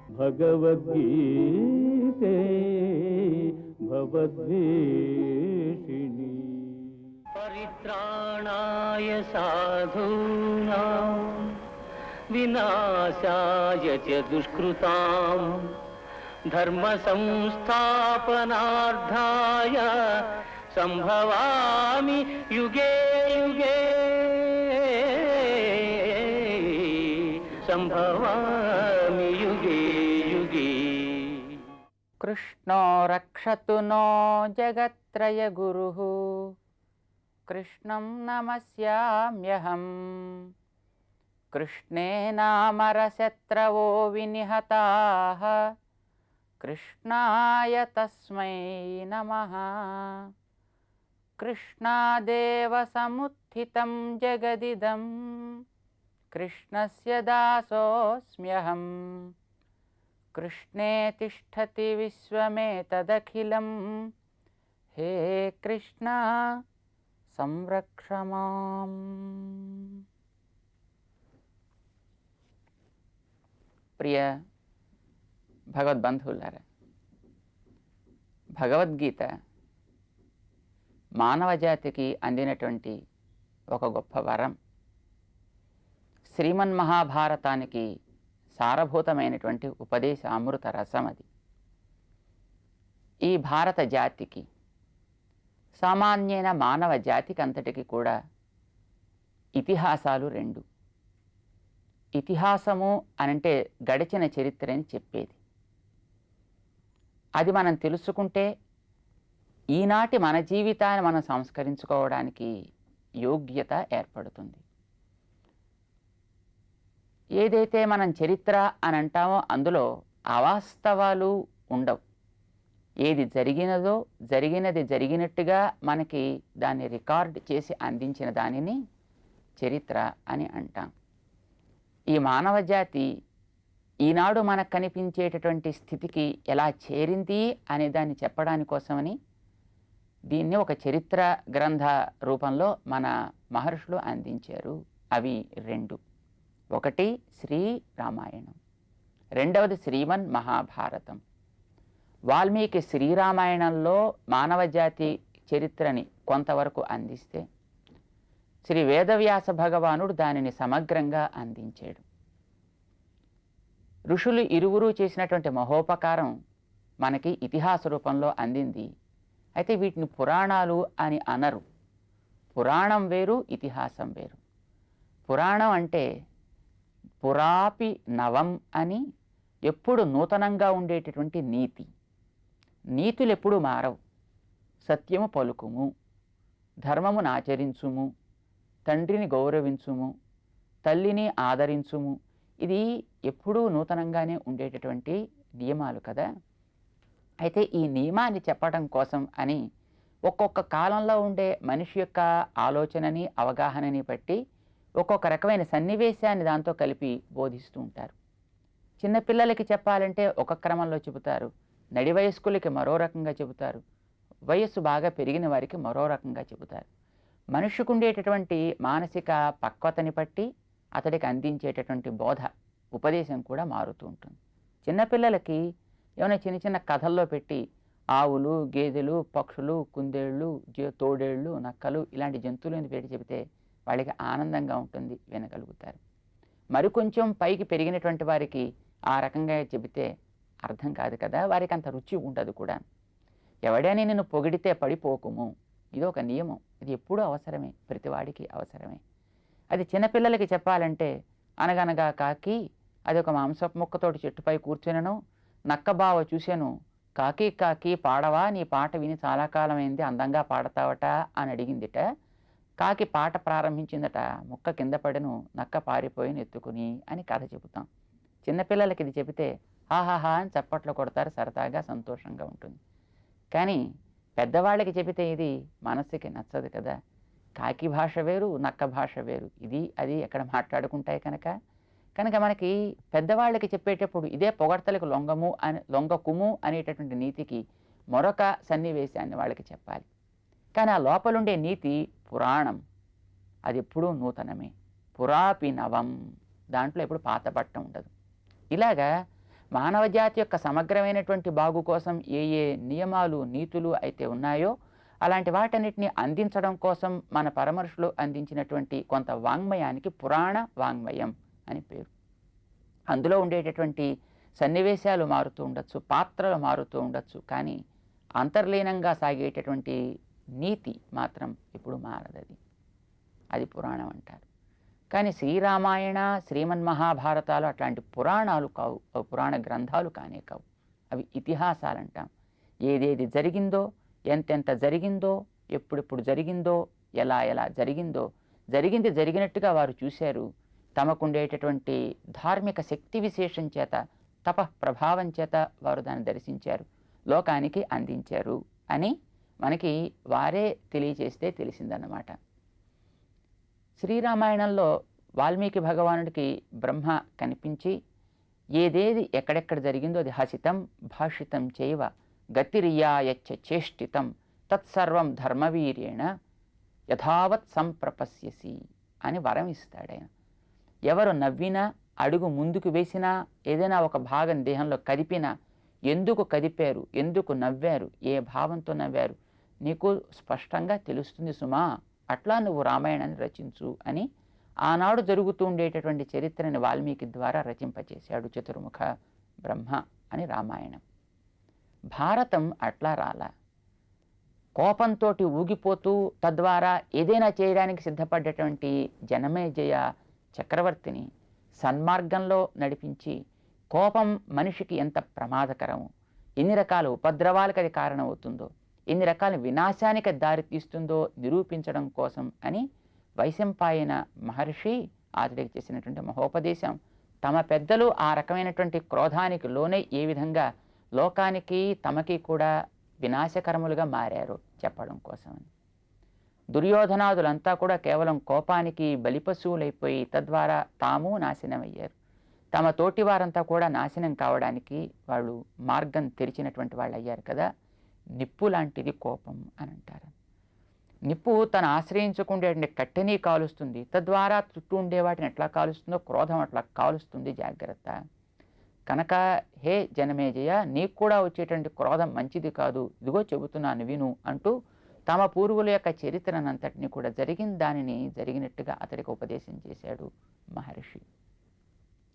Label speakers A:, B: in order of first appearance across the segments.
A: భగవద్గీతే భవద్వేషిణి. పరిత్రాణాయ సాధూనాం వినాశాయ చ దుష్కృతాం ధర్మ సంస్థాపనార్థాయ సంభవామి యుగే యుగే సంభవామి యుగే యుగే.
B: కృష్ణో రక్షతు నో జగత్రయ గురుః కృష్ణం నమస్యామ్యహం. కృష్ణేనామరశత్రవో వినిహతాః కృష్ణాయ తస్మై నమః. కృష్ణాదేవ సముత్థితం జగదిదం కృష్ణస్య దాసోస్మ్యహం. కృష్ణే తిష్టతి విశ్వమేతదఖిలం హే కృష్ణ సంరక్ష మాం. ప్రియ భగవద్బంధువులారా, భగవద్గీత మానవజాతికి అందినటువంటి ఒక గొప్ప వరం. శ్రీమన్మహాభారతానికి సారభూతమైనటువంటి ఉపదేశ అమృత రసం అది. ఈ భారత జాతికి, సామాన్యమైన మానవ జాతికి అంతటికి కూడా ఇతిహాసాలు రెండు. ఇతిహాసము అనంటే గడిచిన చరిత్రని చెప్పేది. అది మనం తెలుసుకుంటే ఈనాటి మన జీవితాన్ని మనం సంస్కరించుకోవడానికి యోగ్యత ఏర్పడుతుంది. ఏదైతే మనం చరిత్ర అని అంటామో అందులో అవాస్తవాలు ఉండవు. ఏది జరిగినదో జరిగినది జరిగినట్టుగా మనకి దాన్ని రికార్డ్ చేసి అందించిన దానిని చరిత్ర అని అంటాం. ఈ మానవ జాతి ఈనాడు మనకు కనిపించేటటువంటి స్థితికి ఎలా చేరింది అనే దాన్ని చెప్పడానికి కోసమని దీన్ని ఒక చరిత్ర గ్రంథ రూపంలో మన మహర్షులు అందించారు. అవి రెండు. ఒకటి శ్రీ రామాయణం, రెండవది శ్రీమన్ మహాభారతం. వాల్మీకి శ్రీరామాయణంలో మానవ జాతి చరిత్రని కొంతవరకు అందిస్తే, శ్రీ వేదవ్యాస భగవానుడు దానిని సమగ్రంగా అందించాడు. ఋషులు ఇరువురు చేసినటువంటి మహోపకారం మనకి ఇతిహాస రూపంలో అందింది. అయితే వీటిని పురాణాలు అని అనరు. పురాణం వేరు, ఇతిహాసం వేరు. పురాణం అంటే పురాపి నవం అని ఎప్పుడు నూతనంగా ఉండేటటువంటి నీతి. నీతులు ఎప్పుడు మారవు. సత్యము పలుకుము, ధర్మమును ఆచరించుము, తండ్రిని గౌరవించుము, తల్లిని ఆదరించుము. ఇది ఎప్పుడూ నూతనంగానే ఉండేటటువంటి నియమాలు కదా. అయితే ఈ నియమాన్ని చెప్పడం కోసం అని ఒక్కొక్క కాలంలో ఉండే మనిషి యొక్క ఆలోచనని అవగాహనని బట్టి ఒక్కొక్క రకమైన సన్నివేశాన్ని దాంతో కలిపి బోధిస్తూ ఉంటారు. చిన్నపిల్లలకి చెప్పాలంటే ఒక క్రమంలో చెబుతారు, నడి వయస్కులకి మరో రకంగా చెబుతారు, వయస్సు బాగా పెరిగిన వారికి మరో రకంగా చెబుతారు. మనిషికి ఉండేటటువంటి మానసిక పక్వతని బట్టి అతడికి అందించేటటువంటి బోధ, ఉపదేశం కూడా మారుతూ ఉంటుంది. చిన్నపిల్లలకి ఏమైనా చిన్న చిన్న కథల్లో పెట్టి ఆవులు, గేదెలు, పక్షులు, కుందేళ్ళు, తోడేళ్ళు, నక్కలు ఇలాంటి జంతువులను పెట్టి చెబితే వాళ్ళకి ఆనందంగా ఉంటుంది, వినగలుగుతారు. మరికొంచెం పైకి పెరిగినటువంటి వారికి ఆ రకంగా చెబితే అర్థం కాదు కదా, వారికి అంత రుచి ఉండదు కూడా. ఎవడైనా నిన్ను పొగిడితే పడిపోకుము, ఇది ఒక నియమం. ఇది ఎప్పుడూ అవసరమే, ప్రతివాడికి అవసరమే. అది చిన్నపిల్లలకి చెప్పాలంటే, అనగనగా కాకి అది ఒక మాంసపు ముక్కతోటి చెట్టుపై కూర్చునను, నక్కబావ చూశాను, కాకి కాకి పాడవా, నీ పాట విని చాలా కాలమైంది, అందంగా పాడతావట అని అడిగిందిట. కాకి పాట ప్రారంభించిందట, ముక్క కింద పడను, నక్క పారిపోయిన ఎత్తుకుని అని కథ చెబుతాం. చిన్నపిల్లలకి ఇది చెబితే హాహాహా అని చప్పట్లు కొడతారు, సరదాగా సంతోషంగా ఉంటుంది. కానీ పెద్దవాళ్ళకి చెబితే ఇది మనస్సుకి నచ్చదు కదా. కాకి భాష వేరు, నక్క భాష వేరు, ఇది అది ఎక్కడ మాట్లాడుకుంటాయి కనుక మనకి పెద్దవాళ్ళకి చెప్పేటప్పుడు ఇదే పొగడ్తలకు లొంగకుము అనేటటువంటి నీతికి మరొక సన్నివేశాన్ని వాళ్ళకి చెప్పాలి. కానీ ఆ లోపలుండే నీతి పురాణం, అది ఎప్పుడూ నూతనమే. పురాపి నవం, దాంట్లో ఎప్పుడు పాత పట్టం ఉండదు. ఇలాగా మానవ జాతి యొక్క సమగ్రమైనటువంటి బాగు కోసం ఏ ఏ నియమాలు నీతులు అయితే ఉన్నాయో అలాంటి వాటన్నిటిని అందించడం కోసం మన పరమర్షులు అందించినటువంటి కొంత వాంగ్మయానికి పురాణ వాంగ్మయం అని పేరు. అందులో ఉండేటటువంటి సన్నివేశాలు మారుతూ ఉండొచ్చు, పాత్రలు మారుతూ ఉండొచ్చు, కానీ అంతర్లీనంగా సాగేటటువంటి నీతి మాత్రం ఎప్పుడు మారదది. అది పురాణం అంటారు. కానీ శ్రీరామాయణ శ్రీమన్మహాభారతాలు అట్లాంటి పురాణాలు కావు, పురాణ గ్రంథాలు కానే కావు. అవి ఇతిహాసాలు అంటాం. ఏదేది జరిగిందో, ఎంతెంత జరిగిందో, ఎప్పుడెప్పుడు జరిగిందో, ఎలా ఎలా జరిగిందో, జరిగింది జరిగినట్టుగా వారు చూశారు. తమకుండేటటువంటి ధార్మిక శక్తి విశేషం చేత, తప ప్రభావం చేత వారు దాన్ని దర్శించారు, లోకానికి అందించారు అని మనకి వారే తెలియచేస్తే తెలిసిందన్నమాట. శ్రీరామాయణంలో వాల్మీకి భగవానుడికి బ్రహ్మ కనిపించి ఏదేది ఎక్కడెక్కడ జరిగిందో అది హసితం భాషితం చైవ గతిరియాయచ్చ చేష్టితం తత్సర్వం ధర్మవీర్యేణ యథావత్ సంప్రపశ్యసి అని వరం ఇస్తాడు ఆయన. ఎవరు నవ్వినా, అడుగు ముందుకు వేసినా, ఏదైనా ఒక భాగం దేహంలో కదిపినా, ఎందుకు కదిపారు, ఎందుకు నవ్వారు, ఏ భావంతో నవ్వారు నీకు స్పష్టంగా తెలుస్తుంది సుమా, అట్లా నువ్వు రామాయణాన్ని రచించు అని ఆనాడు జరుగుతూ ఉండేటటువంటి చరిత్రని వాల్మీకి ద్వారా రచింపచేశాడు చతుర్ముఖ బ్రహ్మ అని రామాయణం. భారతం అట్లా రాలా. కోపంతో ఊగిపోతూ తద్వారా ఏదైనా చేయడానికి సిద్ధపడ్డటువంటి జనమేజయ చక్రవర్తిని సన్మార్గంలో నడిపించి కోపం మనిషికి ఎంత ప్రమాదకరము, ఎన్ని రకాల ఉపద్రవాలకు అది కారణమవుతుందో, ఎన్ని రకాల వినాశానికి దారి తీస్తుందో నిరూపించడం కోసం అని వైశంపాయన మహర్షి అతడికి చేసినటువంటి మహోపదేశం. తమ పెద్దలు ఆ రకమైనటువంటి క్రోధానికి లోనై ఏ విధంగా లోకానికి తమకి కూడా వినాశకరములుగా మారారు చెప్పడం కోసమని. దుర్యోధనాదులంతా కూడా కేవలం కోపానికి బలిపశువులైపోయి తద్వారా తాము నాశనమయ్యారు. తమ తోటి వారంతా కూడా నాశనం కావడానికి వాళ్ళు మార్గం తెరిచినటువంటి వాళ్ళు అయ్యారు కదా. నిప్పు లాంటిది కోపం అని అంటారు. నిప్పు తను ఆశ్రయించుకుండే కట్టెని కాలుస్తుంది, తద్వారా చుట్టూ ఉండే వాటిని ఎట్లా కాలుస్తుందో క్రోధం అట్లా కాలుస్తుంది. జాగ్రత్త. కనుక హే జనమేజయ, నీకు కూడా వచ్చేటువంటి క్రోధం మంచిది కాదు, ఇదిగో చెబుతున్నాను విను అంటూ తమ పూర్వుల యొక్క చరిత్రనంతటిని కూడా జరిగిన దానిని జరిగినట్టుగా అతడికి ఉపదేశం చేశాడు మహర్షి.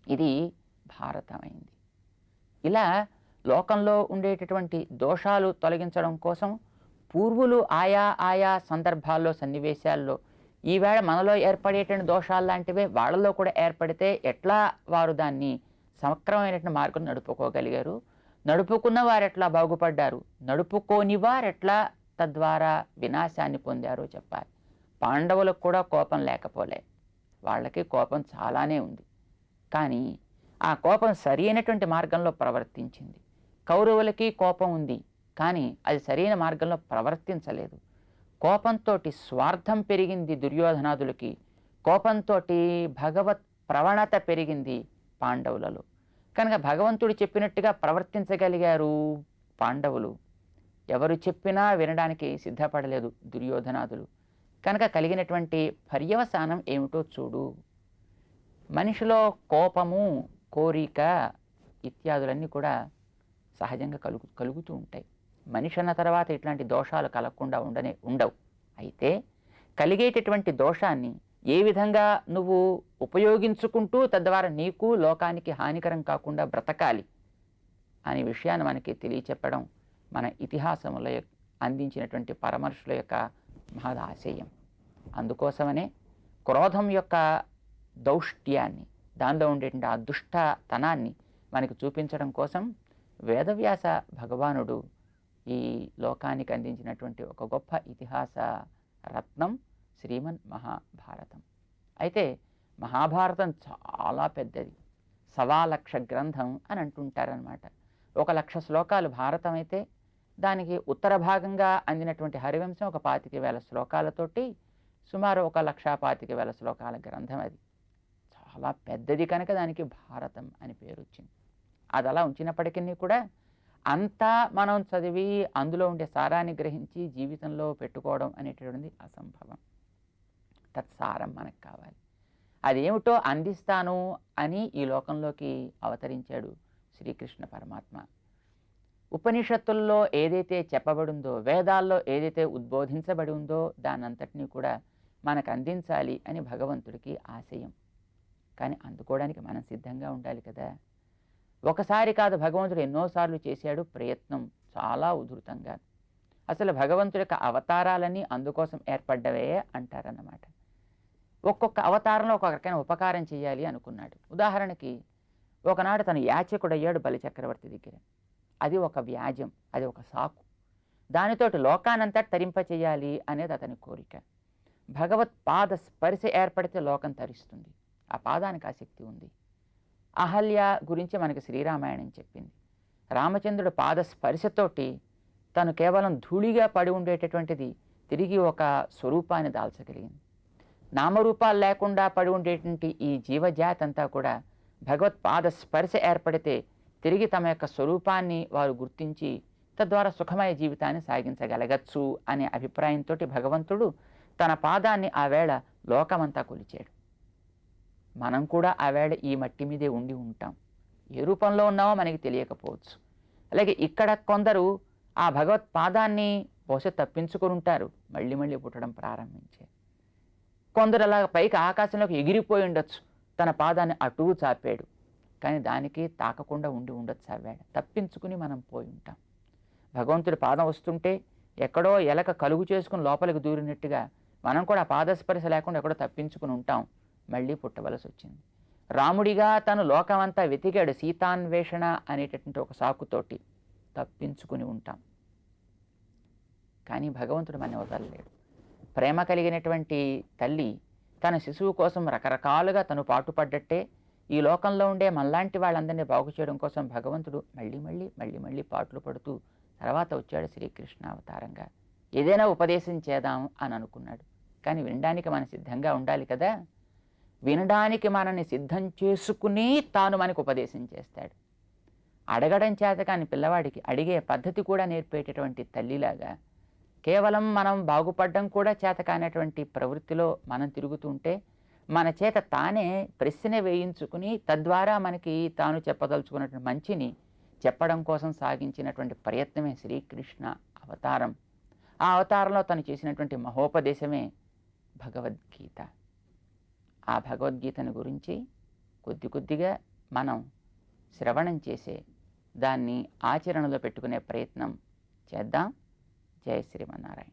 B: ఇది భారతమైంది. ఇలా లోకంలో ఉండేటటువంటి దోషాలు తొలగించడం కోసం పూర్వులు ఆయా ఆయా సందర్భాల్లో సన్నివేశాల్లో ఈవేళ మనలో ఏర్పడేటువంటి దోషాలు లాంటివే వాళ్ళలో కూడా ఏర్పడితే ఎట్లా వారు దాన్ని సమక్రమైనటువంటి మార్గం నడుపుకోగలిగారు, నడుపుకున్న వారు ఎట్లా బాగుపడ్డారు, నడుపుకోని వారు ఎట్లా తద్వారా వినాశాన్ని పొందారో చెప్పాలి. పాండవులకు కూడా కోపం లేకపోలే, వాళ్ళకి కోపం చాలానే ఉంది. కానీ ఆ కోపం సరి అయినటువంటి మార్గంలో ప్రవర్తించింది. కౌరవులకి కోపం ఉంది, కానీ అది సరైన మార్గంలో ప్రవర్తించలేదు. కోపంతో స్వార్థం పెరిగింది దుర్యోధనాదులకి, కోపంతో భగవత్ ప్రవణత పెరిగింది పాండవులలో. కనుక భగవంతుడు చెప్పినట్టుగా ప్రవర్తించగలిగారు పాండవులు. ఎవరు చెప్పినా వినడానికి సిద్ధపడలేదు దుర్యోధనాదులు. కనుక కలిగినటువంటి పర్యవసానం ఏమిటో చూడు. మనిషిలో కోపము, కోరిక ఇత్యాదులన్నీ కూడా సహజంగా కలుగుతూ ఉంటాయి. మనిషి అన్న తర్వాత ఇట్లాంటి దోషాలు కలగకుండా ఉండవు. అయితే కలిగేటటువంటి దోషాన్ని ఏ విధంగా నువ్వు ఉపయోగించుకుంటూ తద్వారా నీకు లోకానికి హానికరం కాకుండా బ్రతకాలి అనే విషయాన్ని మనకి తెలియచెప్పడం మన ఇతిహాసముల అందించినటువంటి పరమర్షుల యొక్క మహదాశయం. అందుకోసమనే క్రోధం యొక్క దౌష్ట్యాన్ని, దానిలో ఉండేటువంటి ఆ దుష్టతనాన్ని మనకి చూపించడం కోసం వేదవ్యాస భగవానుడు ఈ లోకానికి అందించినటువంటి ఒక గొప్ప ఇతిహాస రత్నం శ్రీమన్ మహాభారతం. అయితే మహాభారతం చాలా పెద్దది, 1,00,000 గ్రంథం అని అంటుంటారనమాట. 1,00,000 శ్లోకాలు భారతం అయితే దానికి ఉత్తర భాగంగా అందినటువంటి హరివంశం 25,000 శ్లోకాలతోటి సుమారు 1,25,000 శ్లోకాల గ్రంథం. అది చాలా పెద్దది కనుక దానికి భారతం అని పేరు వచ్చింది. అది అలా ఉంచినప్పటికీ కూడా అంతా మనం చదివి అందులో ఉండే సారాన్ని గ్రహించి జీవితంలో పెట్టుకోవడం అనేటువంటిది అసంభవం. తత్సారం మనకు కావాలి. అదేమిటో అందిస్తాను అని ఈ లోకంలోకి అవతరించాడు శ్రీకృష్ణ పరమాత్మ. ఉపనిషత్తుల్లో ఏదైతే చెప్పబడిందో, వేదాల్లో ఏదైతే ఉద్బోధించబడి ఉందో దానంతటినీ కూడా మనకు అందించాలి అని భగవంతుడికి ఆశయం. కానీ అందుకోవడానికి మనం సిద్ధంగా ఉండాలి కదా. ఒకసారి కాదు, భగవంతుడు ఎన్నోసార్లు చేశాడు ప్రయత్నం, చాలా ఉధృతంగా. అసలు భగవంతుడి యొక్క అవతారాలన్నీ అందుకోసం ఏర్పడ్డవే అంటారన్నమాట. ఒక్కొక్క అవతారంలో ఒక్కొక్క రకమైన ఉపకారం చేయాలి అనుకున్నాడు. ఉదాహరణకి ఒకనాడు తను యాచకుడయ్యాడు బలిచక్రవర్తి దగ్గర. అది ఒక వ్యాజ్యం, అది ఒక సాకు. దానితోటి లోకానంతా తరింపచేయాలి అనేది అతని కోరిక. భగవత్ పాద స్పర్శ ఏర్పడితే లోకం తరిస్తుంది. ఆ పాదానికి ఆసక్తి ఉంది. అహల్య గురించి మనకి శ్రీరామాయణం చెప్పింది. రామచంద్రుడు పాద స్పర్శతోటి తను కేవలం ధూళిగా పడి ఉండేటటువంటిది తిరిగి ఒక స్వరూపాన్ని దాల్చగలిగింది. నామరూపాలు లేకుండా పడి ఉండేటువంటి ఈ జీవజాతి అంతా కూడా భగవత్ పాద స్పర్శ ఏర్పడితే తిరిగి తమ యొక్క స్వరూపాన్ని వారు గుర్తించి తద్వారా సుఖమయ జీవితాన్ని సాగించగలగచ్చు అనే అభిప్రాయంతో భగవంతుడు తన పాదాన్ని ఆ వేళ లోకమంతా కొలిచాడు. మనం కూడా ఆ వేళ ఈ మట్టి మీదే ఉండి ఉంటాం. ఏ రూపంలో ఉన్నామో మనకి తెలియకపోవచ్చు. అలాగే ఇక్కడ కొందరు ఆ భగవత్ పాదాన్ని బహుశా తప్పించుకొని ఉంటారు, మళ్ళీ మళ్ళీ పుట్టడం ప్రారంభించే. కొందరు అలా పైకి ఆకాశంలోకి ఎగిరిపోయి ఉండొచ్చు, తన పాదాన్ని అటూ చాపాడు, కానీ దానికి తాకకుండా ఉండి ఉండొచ్చు. ఆ వేళ తప్పించుకుని మనం పోయి ఉంటాం. భగవంతుడి పాదం వస్తుంటే ఎక్కడో ఎలక కలుగు చేసుకుని లోపలికి దూరినట్టుగా మనం కూడా పాదస్పర్శ లేకుండా ఎక్కడో తప్పించుకుని ఉంటాం, మళ్ళీ పుట్టవలసి వచ్చింది. రాముడిగా తను లోకమంతా వెతికాడు, సీతాన్వేషణ అనేటటువంటి ఒక సాకుతోటి తప్పించుకుని ఉంటాం. కానీ భగవంతుడు మన వదలలేడు. ప్రేమ కలిగినటువంటి తల్లి తన శిశువు కోసం రకరకాలుగా తను పాటుపడ్డట్టే ఈ లోకంలో ఉండే మనలాంటి వాళ్ళందరినీ బాగు చేయడం కోసం భగవంతుడు మళ్ళీ మళ్ళీ మళ్ళీ మళ్ళీ పాటలు పడుతూ తర్వాత వచ్చాడు శ్రీకృష్ణ అవతారంగా. ఏదైనా ఉపదేశం చేద్దాం అని అనుకున్నాడు, కానీ వినడానికి మనం సిద్ధంగా ఉండాలి కదా. వినడానికి మనల్ని సిద్ధం చేసుకుని తాను మనకు ఉపదేశం చేస్తాడు. అడగడం చేత కాని పిల్లవాడికి అడిగే పద్ధతి కూడా నేర్పేటటువంటి తల్లిలాగా కేవలం మనం బాగుపడడం కూడా చేత కానటువంటి ప్రవృత్తిలో మనం తిరుగుతుంటే మన చేత తానే ప్రశ్న వేయించుకుని తద్వారా మనకి తాను చెప్పదలుచుకున్నటువంటి మంచిని చెప్పడం కోసం సాగించినటువంటి ప్రయత్నమే శ్రీకృష్ణ అవతారం. ఆ అవతారంలో తను చేసినటువంటి మహోపదేశమే భగవద్గీత. ఆ భగవద్గీతను గురించి కొద్ది కొద్దిగా మనం శ్రవణం చేసే దాన్ని ఆచరణలో పెట్టుకునే ప్రయత్నం చేద్దాం. జయ శ్రీమన్నారాయణ.